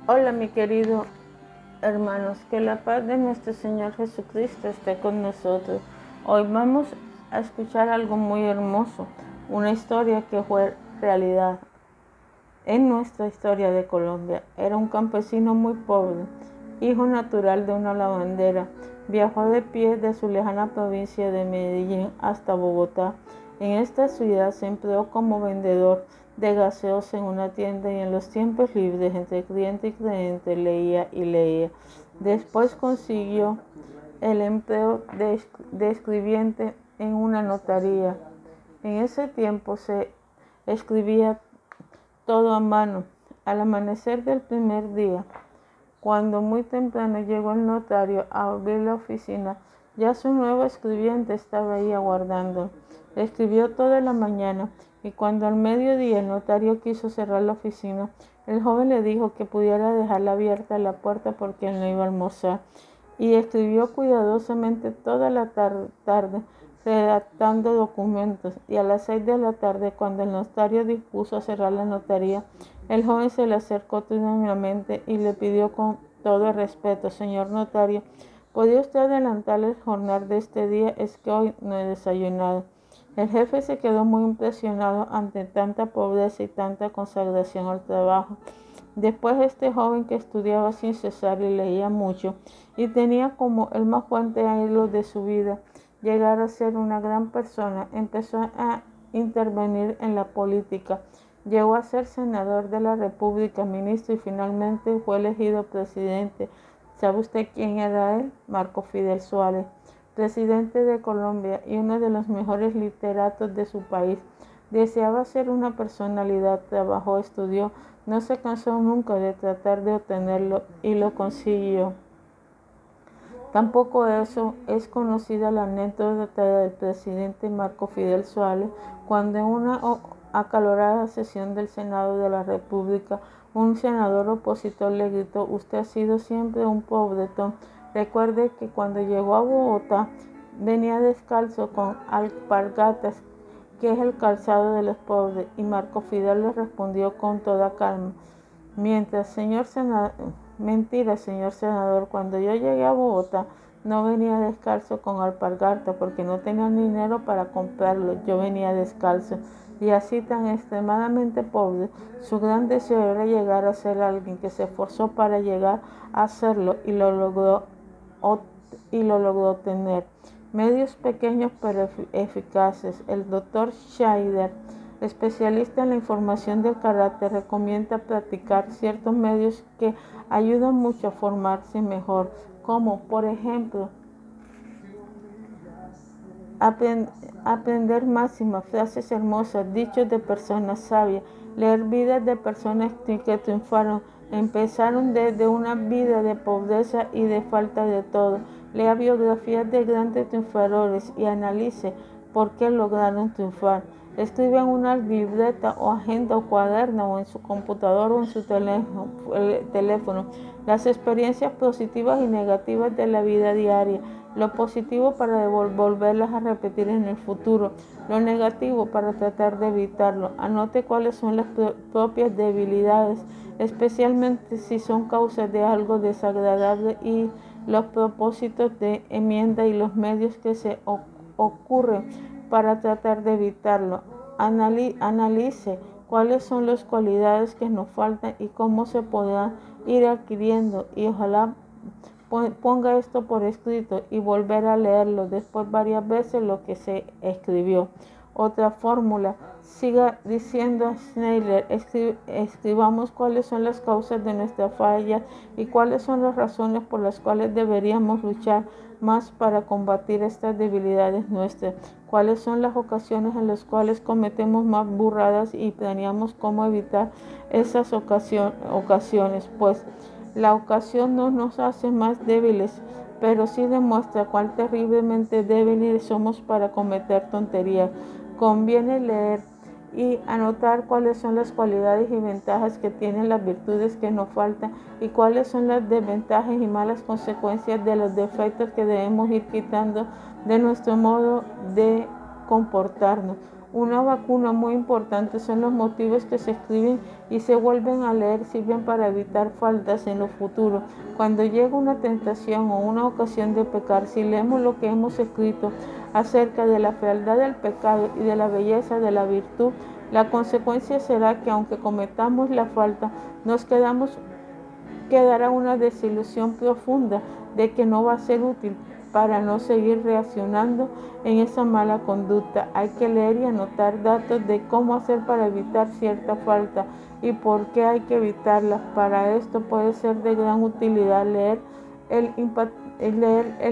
Hola mi querido hermanos, que la paz de nuestro Señor Jesucristo esté con nosotros. Hoy vamos a escuchar algo muy hermoso, una historia que fue realidad en nuestra historia de Colombia. Era un campesino muy pobre, hijo natural de una lavandera. Viajó de pie de su lejana provincia de Medellín hasta Bogotá. En esta ciudad se empleó como vendedor de gaseosa en una tienda y en los tiempos libres entre cliente y cliente leía y leía. Después consiguió el empleo de escribiente en una notaría. En ese tiempo se escribía todo a mano. Al amanecer del primer día, cuando muy temprano llegó el notario a abrir la oficina, ya su nuevo escribiente estaba ahí aguardando. Escribió toda la mañana y cuando al mediodía el notario quiso cerrar la oficina, el joven le dijo que pudiera dejarla abierta la puerta porque él no iba a almorzar. Y escribió cuidadosamente toda la tarde redactando documentos, y a las 6 de la tarde, cuando el notario dispuso a cerrar la notaría, el joven se le acercó tímidamente y le pidió con todo el respeto: señor notario, ¿podría usted adelantar el jornal de este día? Es que hoy no he desayunado. El jefe se quedó muy impresionado ante tanta pobreza y tanta consagración al trabajo. Después este joven, que estudiaba sin cesar y leía mucho, y tenía como el más fuerte anhelo de su vida llegar a ser una gran persona, empezó a intervenir en la política. Llegó a ser senador de la República, ministro y finalmente fue elegido presidente. ¿Sabe usted quién era él? Marco Fidel Suárez, presidente de Colombia y uno de los mejores literatos de su país. Deseaba ser una personalidad, trabajó, estudió, no se cansó nunca de tratar de obtenerlo y lo consiguió. Tampoco eso es conocida la anécdota del presidente Marco Fidel Suárez, cuando en una acalorada sesión del Senado de la República, un senador opositor le gritó: usted ha sido siempre un pobretón. Recuerde que cuando llegó a Bogotá venía descalzo con alpargatas, que es el calzado de los pobres, y Marco Fidel le respondió con toda calma: mientras, señor senador, mentira, señor senador, cuando yo llegué a Bogotá no venía descalzo con alpargata porque no tenía dinero para comprarlo, yo venía descalzo. Y así, tan extremadamente pobre, su gran deseo era llegar a ser alguien, que se esforzó para llegar a serlo y lo logró tener. Medios pequeños pero eficaces. El doctor Scheider, especialista en la información del carácter, recomienda practicar ciertos medios que ayudan mucho a formarse mejor, como por ejemplo aprender máximas, frases hermosas, dichos de personas sabias, leer vidas de personas que triunfaron, empezaron desde una vida de pobreza y de falta de todo. Lea biografías de grandes triunfadores y analice por qué lograron triunfar. Escribe en una libreta o agenda o cuaderno o en su computador o en su teléfono las experiencias positivas y negativas de la vida diaria. Lo positivo para volverlas a repetir en el futuro, lo negativo para tratar de evitarlo. Anote cuáles son las propias debilidades, especialmente si son causas de algo desagradable, y los propósitos de enmienda y los medios que se ocurren para tratar de evitarlo. Analice cuáles son las cualidades que nos faltan y cómo se podrán ir adquiriendo, y ojalá ponga esto por escrito y volver a leerlo después varias veces lo que se escribió. Otra fórmula: siga diciendo Schneider, escribamos cuáles son las causas de nuestra falla y cuáles son las razones por las cuales deberíamos luchar más para combatir estas debilidades nuestras, cuáles son las ocasiones en las cuales cometemos más burradas y planeamos cómo evitar esas ocasiones, pues la ocasión no nos hace más débiles, pero sí demuestra cuán terriblemente débiles somos para cometer tonterías. Conviene leer y anotar cuáles son las cualidades y ventajas que tienen las virtudes que nos faltan y cuáles son las desventajas y malas consecuencias de los defectos que debemos ir quitando de nuestro modo de comportarnos. Una vacuna muy importante son los motivos que se escriben y se vuelven a leer, sirven para evitar faltas en lo futuro. Cuando llega una tentación o una ocasión de pecar, si leemos lo que hemos escrito acerca de la fealdad del pecado y de la belleza de la virtud, la consecuencia será que aunque cometamos la falta, quedará una desilusión profunda de que no va a ser útil para no seguir reaccionando en esa mala conducta. Hay que leer y anotar datos de cómo hacer para evitar cierta falta y por qué hay que evitarla. Para esto puede ser de gran utilidad leer el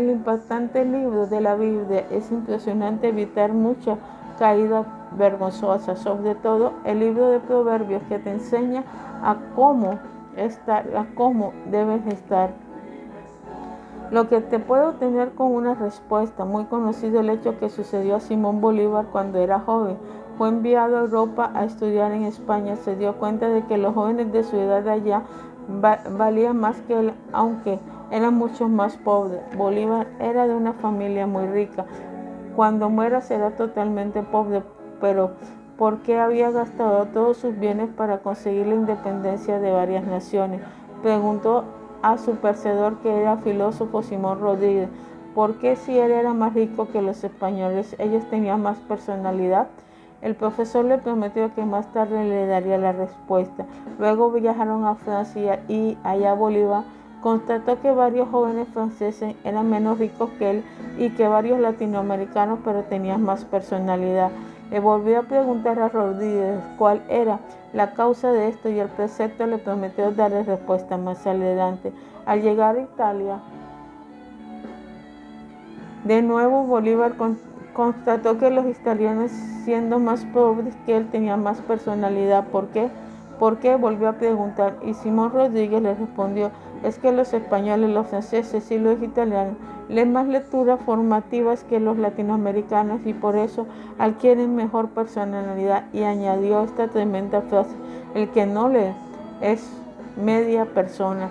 impactante libro de la Biblia. Es impresionante evitar muchas caídas vergonzosas, sobre todo el libro de Proverbios, que te enseña a cómo debes estar. Lo que te puede obtener con una respuesta. Muy conocido el hecho que sucedió a Simón Bolívar cuando era joven. Fue enviado a Europa a estudiar en España. Se dio cuenta de que los jóvenes de su edad allá valían más que él, aunque eran mucho más pobres. Bolívar era de una familia muy rica. Cuando muera será totalmente pobre, pero ¿por qué había gastado todos sus bienes para conseguir la independencia de varias naciones? Preguntó a su perseguidor, que era filósofo Simón Rodríguez. ¿Por qué, si él era más rico que los españoles, ellos tenían más personalidad? El profesor le prometió que más tarde le daría la respuesta. Luego viajaron a Francia y allá Bolívar constató que varios jóvenes franceses eran menos ricos que él y que varios latinoamericanos, pero tenían más personalidad. Le volvió a preguntar a Rodríguez cuál era la causa de esto y el precepto le prometió darle respuesta más adelante. Al llegar a Italia, de nuevo Bolívar constató que los italianos, siendo más pobres que él, tenían más personalidad. ¿Por qué? Volvió a preguntar y Simón Rodríguez le respondió: es que los españoles, los franceses y los italianos leen más lecturas formativas que los latinoamericanos y por eso adquieren mejor personalidad. Y añadió esta tremenda frase: el que no lee es media persona.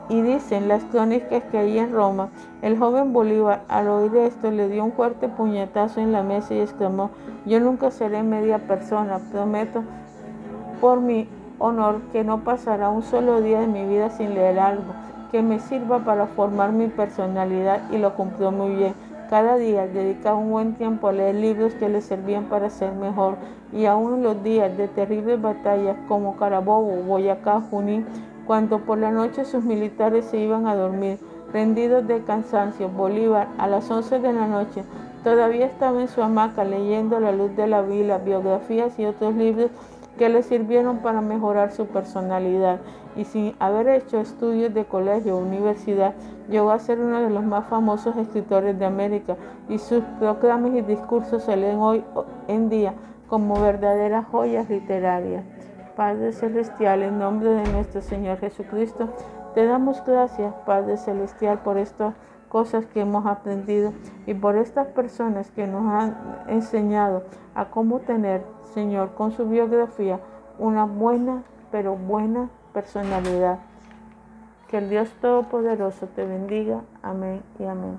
Y dicen las crónicas que allí en Roma, el joven Bolívar, al oír esto, le dio un fuerte puñetazo en la mesa y exclamó: yo nunca seré media persona, prometo por mi honor que no pasará un solo día de mi vida sin leer algo que me sirva para formar mi personalidad. Y lo cumplió muy bien. Cada día dedicaba un buen tiempo a leer libros que le servían para ser mejor, y aún en los días de terribles batallas como Carabobo, Boyacá, Junín, cuando por la noche sus militares se iban a dormir, rendidos de cansancio, Bolívar a las 11 de la noche todavía estaba en su hamaca leyendo La luz de la vida, biografías y otros libros que le sirvieron para mejorar su personalidad. Y sin haber hecho estudios de colegio o universidad, llegó a ser uno de los más famosos escritores de América, y sus proclamas y discursos se leen hoy en día como verdaderas joyas literarias. Padre Celestial, en nombre de nuestro Señor Jesucristo, te damos gracias, Padre Celestial, por estas cosas que hemos aprendido y por estas personas que nos han enseñado a cómo tener, Señor, con su biografía, una buena, pero buena personalidad. Que el Dios Todopoderoso te bendiga. Amén y amén.